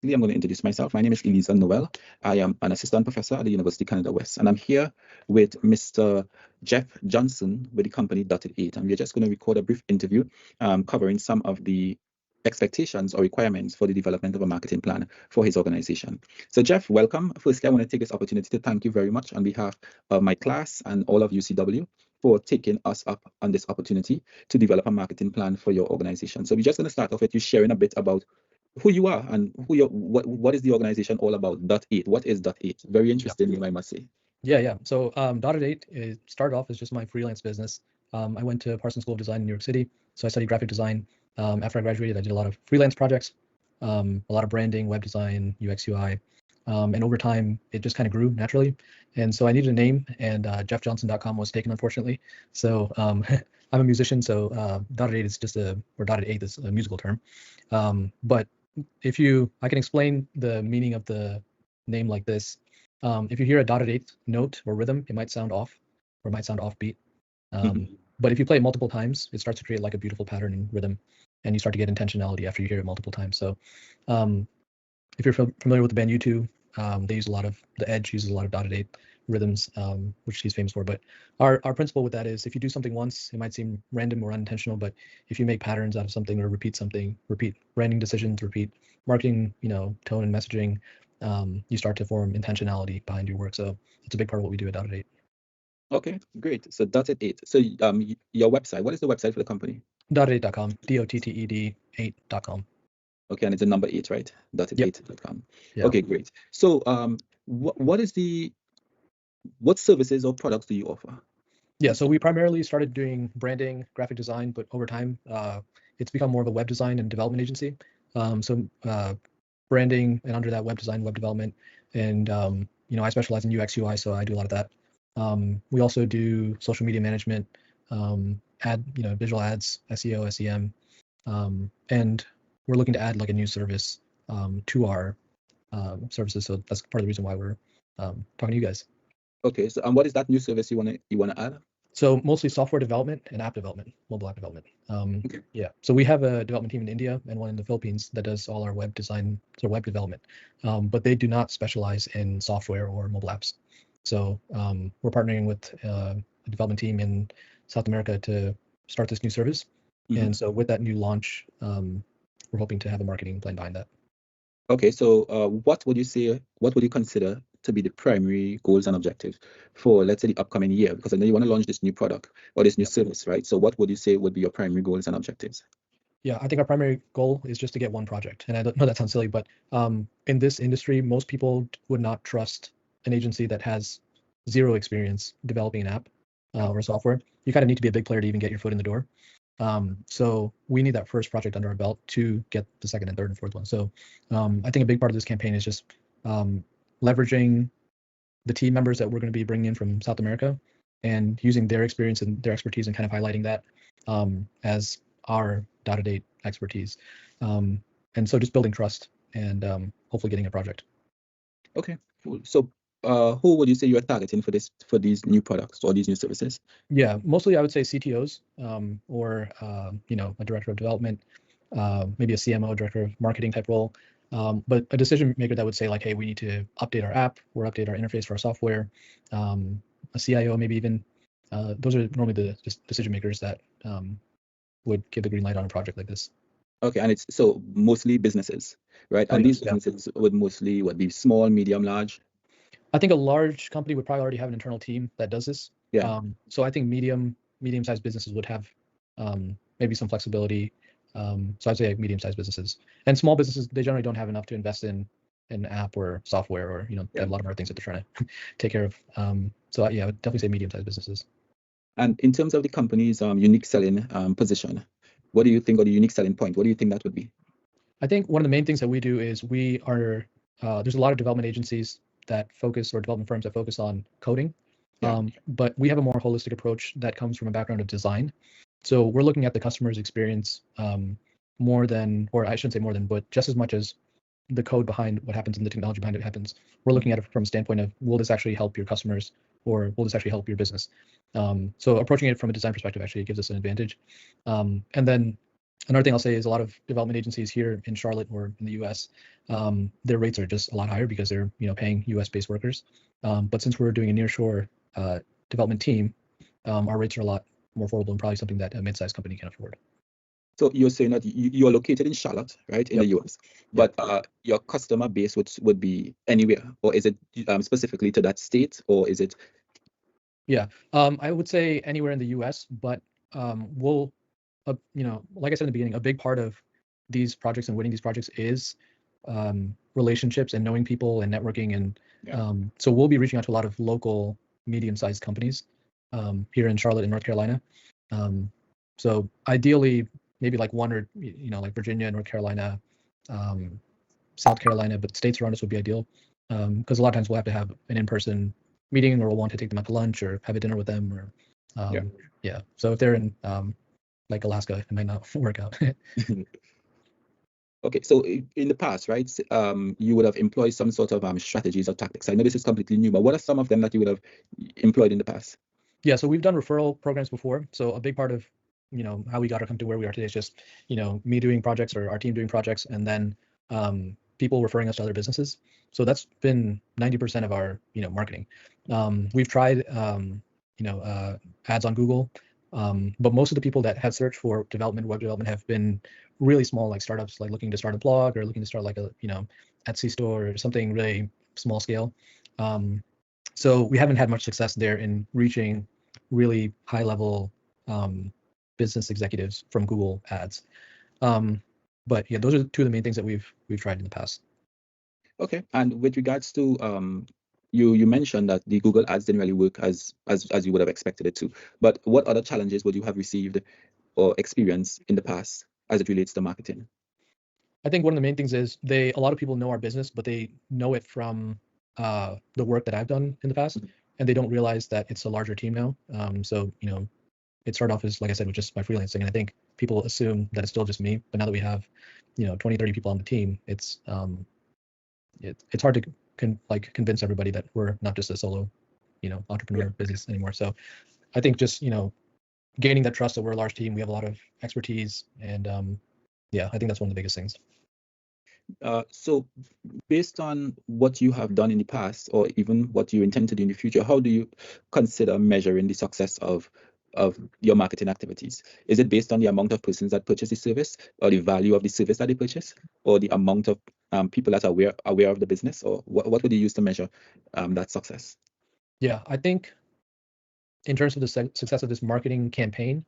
I'm going to introduce myself. My name is Elisa Noel. I am an assistant professor at the University of Canada West, and I'm here with Mr. Jeff Johnson with the company Dotted 8, and we're just going to record a brief interview covering some of the expectations or requirements for the development of a marketing plan for his organization. So Jeff, welcome. Firstly, I want to take this opportunity to thank you very much on behalf of my class and all of UCW for taking us up on this opportunity to develop a marketing plan for your organization. So we're just going to start off with you sharing a bit about who you are and what is the organization all about. Dot 8. What is Dot 8? Very interesting name, I must say. Yeah. So Dotted 8 started off as just my freelance business. I went to Parsons School of Design in New York City, so I studied graphic design. After I graduated, I did a lot of freelance projects, a lot of branding, web design, UX, UI, and over time it just kind of grew naturally. And so I needed a name, and JeffJohnson.com was taken, unfortunately. So I'm a musician, so Dotted 8 is Dotted 8 is a musical term. But I can explain the meaning of the name like this. If you hear a dotted eighth note or rhythm, it might sound off, or it might sound offbeat. But if you play it multiple times, it starts to create like a beautiful pattern and rhythm, and you start to get intentionality after you hear it multiple times. So if you're familiar with the band U2, they use The Edge uses a lot of dotted eighth rhythms, which he's famous for. But our principle with that is, if you do something once, it might seem random or unintentional, but if you make patterns out of something or repeat something, repeat branding decisions, repeat marketing, tone and messaging, you start to form intentionality behind your work. So it's a big part of what we do at Dotted 8. Okay, great. So Dotted 8. So your website, what is the website for the company? Dotted8.com, DOTTED 8.com. Okay, and it's a number 8, right? Dotted8.com. Yeah. Okay, great. So what services or products do you offer? Yeah, so we primarily started doing branding, graphic design, but over time, it's become more of a web design and development agency. So branding, and under that, web design, web development, and I specialize in UX UI, so I do a lot of that. We also do social media management, visual ads, SEO, SEM, and we're looking to add like a new service to our services. So that's part of the reason why we're talking to you guys. Okay, so and what is that new service you wanna add? So mostly software development and app development, mobile app development. Okay. Yeah. So we have a development team in India and one in the Philippines that does all our web design, so web development. But they do not specialize in software or mobile apps. So we're partnering with a development team in South America to start this new service. And so with that new launch, we're hoping to have a marketing plan behind that. Okay, so what would you consider to be the primary goals and objectives for, let's say, the upcoming year? Because I know you want to launch this new product or this new service, right? So what would you say would be your primary goals and objectives? Yeah, I think our primary goal is just to get one project. And I know that sounds silly, but in this industry, most people would not trust an agency that has zero experience developing an app or software. You kind of need to be a big player to even get your foot in the door. So we need that first project under our belt to get the second and third and fourth one. So I think a big part of this campaign is just leveraging the team members that we're going to be bringing in from South America and using their experience and their expertise and kind of highlighting that as our Dotted 8 expertise. And so just building trust and hopefully getting a project. Okay, cool. So who would you say you're targeting for these new products or these new services? Yeah, mostly I would say CTOs or a director of development, maybe a CMO, director of marketing type role. But a decision maker that would say like, hey, we need to update our app or update our interface for our software, a CIO maybe even. Those are normally the decision makers that would give the green light on a project like this. Okay, and it's so mostly businesses, right? And these businesses would mostly be small, medium, large? I think a large company would probably already have an internal team that does this. Yeah. So I think medium-sized businesses would have maybe some flexibility. So I'd say medium-sized businesses, and small businesses, they generally don't have enough to invest in an app or software, or they have a lot of other things that they're trying to take care of. So yeah, I would definitely say medium-sized businesses. And in terms of the company's unique selling position, what do you think, or the unique selling point, what do you think that would be? I think one of the main things that we do is we are there's a lot of development agencies that focus, or development firms that focus on coding. But we have a more holistic approach that comes from a background of design. So we're looking at the customer's experience more than, or I shouldn't say more than, but just as much as the code behind what happens and the technology behind it happens. We're looking at it from a standpoint of, will this actually help your customers, or will this actually help your business? So approaching it from a design perspective actually gives us an advantage. And then Another thing I'll say is a lot of development agencies here in Charlotte or in the U.S., their rates are just a lot higher because they're paying U.S.-based workers. But since we're doing a nearshore development team, our rates are a lot more affordable and probably something that a mid-sized company can afford. So you're saying that you are located in Charlotte, right, in Yep. the US, but your customer base would be anywhere, or is it specifically to that state, or is it? Yeah, I would say anywhere in the U.S., but we'll, like I said in the beginning, a big part of these projects and winning these projects is relationships and knowing people and networking, and Yeah. so we'll be reaching out to a lot of local medium-sized companies here in Charlotte and North Carolina. So ideally, maybe like one or like Virginia, North Carolina, South Carolina, but states around us would be ideal because a lot of times we'll have to have an in-person meeting, or we'll want to take them out to lunch or have a dinner with them, or yeah. So if they're in like Alaska, it might not work out. Okay, so in the past, right, you would have employed some sort of strategies or tactics. I know this is completely new, but what are some of them that you would have employed in the past? Yeah, so we've done referral programs before. So a big part of how we got our company to where we are today is just me doing projects or our team doing projects, and then people referring us to other businesses. So that's been 90% of our marketing. We've tried ads on Google, but most of the people that have searched for web development have been really small, like startups, like looking to start a blog or looking to start like a Etsy store or something really small scale. So we haven't had much success there in reaching really high level business executives from Google ads. But yeah, those are two of the main things that we've tried in the past. Okay, and with regards to you mentioned that the Google ads didn't really work as you would have expected it to. But what other challenges would you have received or experienced in the past as it relates to marketing? I think one of the main things is a lot of people know our business, but they know it from the work that I've done in the past, and they don't realize that it's a larger team now. So it started off as, like I said, with just my freelancing, and I think people assume that it's still just me. But now that we have 20, 30 people on the team, it's hard to convince everybody that we're not just a solo entrepreneur business anymore. So I think just gaining that trust that we're a large team, we have a lot of expertise, and I think that's one of the biggest things. So based on what you have done in the past, or even what you intend to do in the future, how do you consider measuring the success of your marketing activities? Is it based on the amount of persons that purchase the service, or the value of the service that they purchase, or the amount of people that are aware of the business, or what would you use to measure that success? Yeah, I think in terms of the success of this marketing campaign,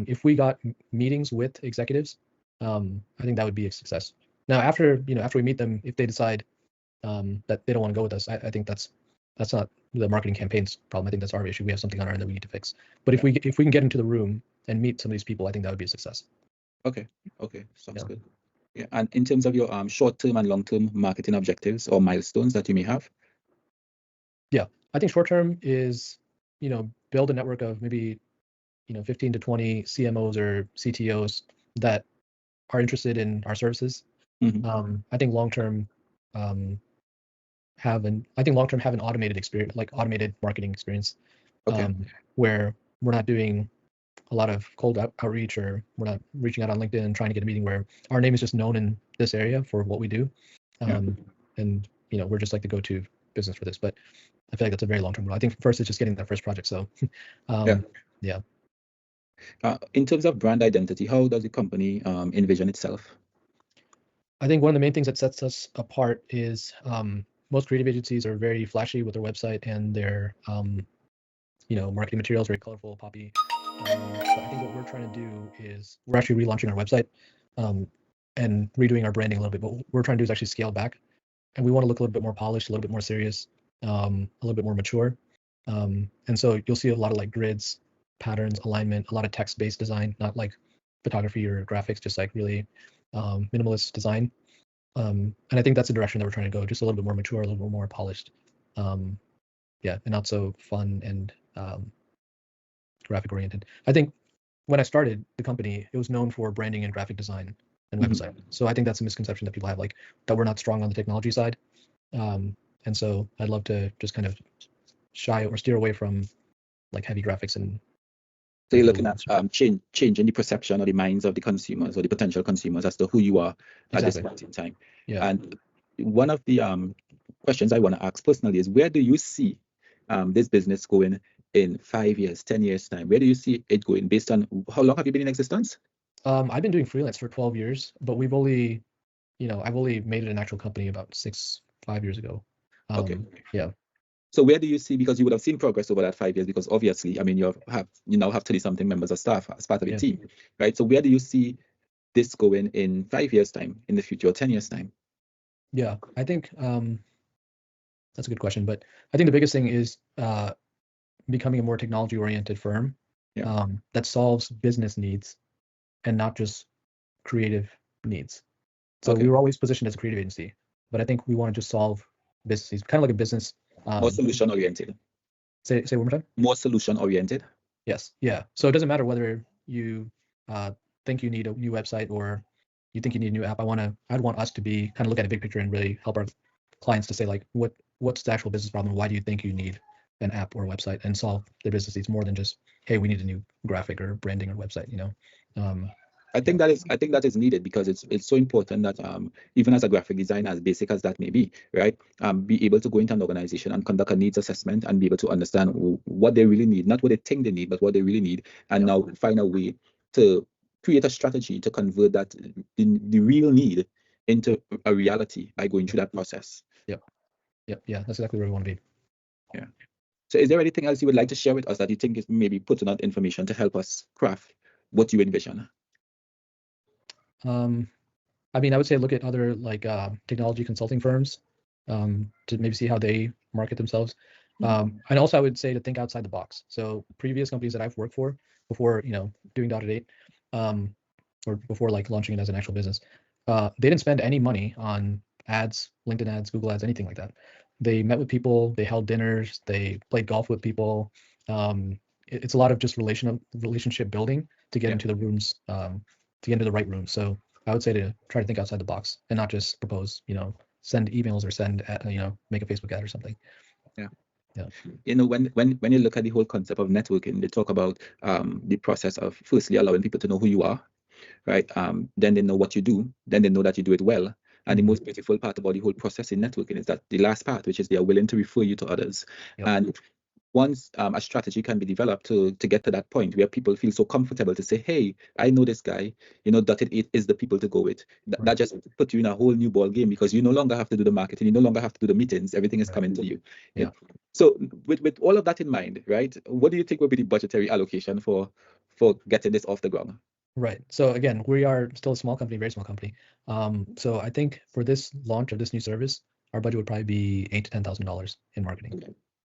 if we got meetings with executives, I think that would be a success. Now, after we meet them, if they decide that they don't want to go with us, I think that's not the marketing campaign's problem. I think that's our issue. We have something on our end that we need to fix. But if we can get into the room and meet some of these people, I think that would be a success. Okay, sounds good. Yeah, and in terms of your short-term and long-term marketing objectives or milestones that you may have? Yeah, I think short-term is build a network of maybe 15 to 20 CMOs or CTOs that are interested in our services. I think long-term have an automated experience, like automated marketing experience, where we're not doing a lot of cold outreach, or we're not reaching out on LinkedIn and trying to get a meeting, where our name is just known in this area for what we do. And we're just like the go-to business for this. But I feel like that's a very long-term goal. I think first it's just getting that first project. So yeah. In terms of brand identity, how does the company envision itself? I think one of the main things that sets us apart is most creative agencies are very flashy with their website and their marketing materials, very colorful, poppy. So I think what we're trying to do is we're actually relaunching our website and redoing our branding a little bit. But what we're trying to do is actually scale back, and we want to look a little bit more polished, a little bit more serious, a little bit more mature. And so you'll see a lot of like grids, patterns, alignment, a lot of text-based design, not like photography or graphics, just like really minimalist design. And I think that's the direction that we're trying to go, just a little bit more mature, a little bit more polished. And not so fun and graphic oriented. I think when I started the company, it was known for branding and graphic design and website. So I think that's a misconception that people have, like that we're not strong on the technology side. And so I'd love to just kind of shy or steer away from like heavy graphics and So you're looking at changing the perception or the minds of the consumers or the potential consumers as to who you are at this point in time. Yeah. And one of the questions I want to ask personally is, where do you see this business going in 5 years, 10 years time? Where do you see it going based on how long have you been in existence? I've been doing freelance for 12 years, but I've only made it an actual company about 5 years ago. Okay. Yeah. So where do you see, because you would have seen progress over that 5 years, because obviously, I mean, you now have 30-something members of staff as part of your team, right? So where do you see this going in 5 years time, in the future, or 10 years time? Yeah, I think that's a good question, but I think the biggest thing is becoming a more technology-oriented firm that solves business needs and not just creative needs. So we were always positioned as a creative agency, but I think we want to just solve business needs, kind of like a business. More solution-oriented. Say one more time. More solution-oriented. Yes. Yeah. So it doesn't matter whether you think you need a new website or you think you need a new app. I'd want us to be kind of look at a big picture and really help our clients to say, like, what's the actual business problem? Why do you think you need an app or a website, and solve their business needs more than just, hey, we need a new graphic or branding or website, I think that is needed, because it's so important that even as a graphic designer, as basic as that may be, right, be able to go into an organization and conduct a needs assessment and be able to understand what they really need, not what they think they need, but what they really need, and now find a way to create a strategy to convert that the real need into a reality by going through that process. Yep. Yeah, that's exactly where we want to be. Yeah. So is there anything else you would like to share with us that you think is maybe putting out information to help us craft what you envision? I mean, I would say look at other technology consulting firms to maybe see how they market themselves. And also I would say to think outside the box. So previous companies that I've worked for before, doing Dotted 8, or before launching it as an actual business, they didn't spend any money on ads, LinkedIn ads, Google ads, anything like that. They met with people, they held dinners, they played golf with people. It's a lot of just relationship building to get into the rooms, to get into the right room. So I would say to try to think outside the box and not just propose, send emails or make a Facebook ad or something. Yeah. When you look at the whole concept of networking, they talk about the process of firstly allowing people to know who you are, right? Then they know what you do, then they know that you do it well. And the most beautiful part about the whole process in networking is that the last part, which is they are willing to refer you to others. And once a strategy can be developed to get to that point where people feel so comfortable to say, hey, I know this guy, Dotted 8 is the people to go with. That just puts you in a whole new ball game, because you no longer have to do the marketing, you no longer have to do the meetings, everything is coming to you. Yeah. So with all of that in mind, right, what do you think will be the budgetary allocation for getting this off the ground? Right. So again, we are still a small company, very small company. So I think for this launch of this new service, our budget would probably be $8,000 to $10,000 in marketing.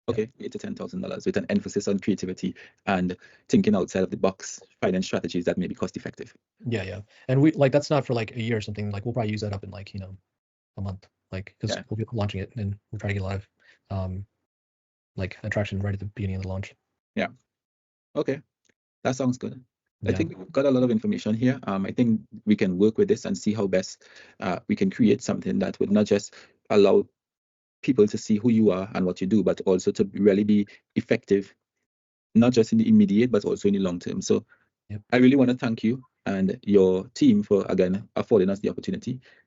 Okay, $8,000 to $10,000 with an emphasis on creativity and thinking outside of the box, finance strategies that may be cost effective. Yeah. And we that's not for a year or something. We'll probably use that up in a month, because we'll be launching it and we'll try to get a lot of attraction right at the beginning of the launch. Yeah. Okay, that sounds good. I think we've got a lot of information here. I think we can work with this and see how best we can create something that would not just allow people to see who you are and what you do, but also to really be effective, not just in the immediate, but also in the long term. So I really want to thank you and your team for, again, affording us the opportunity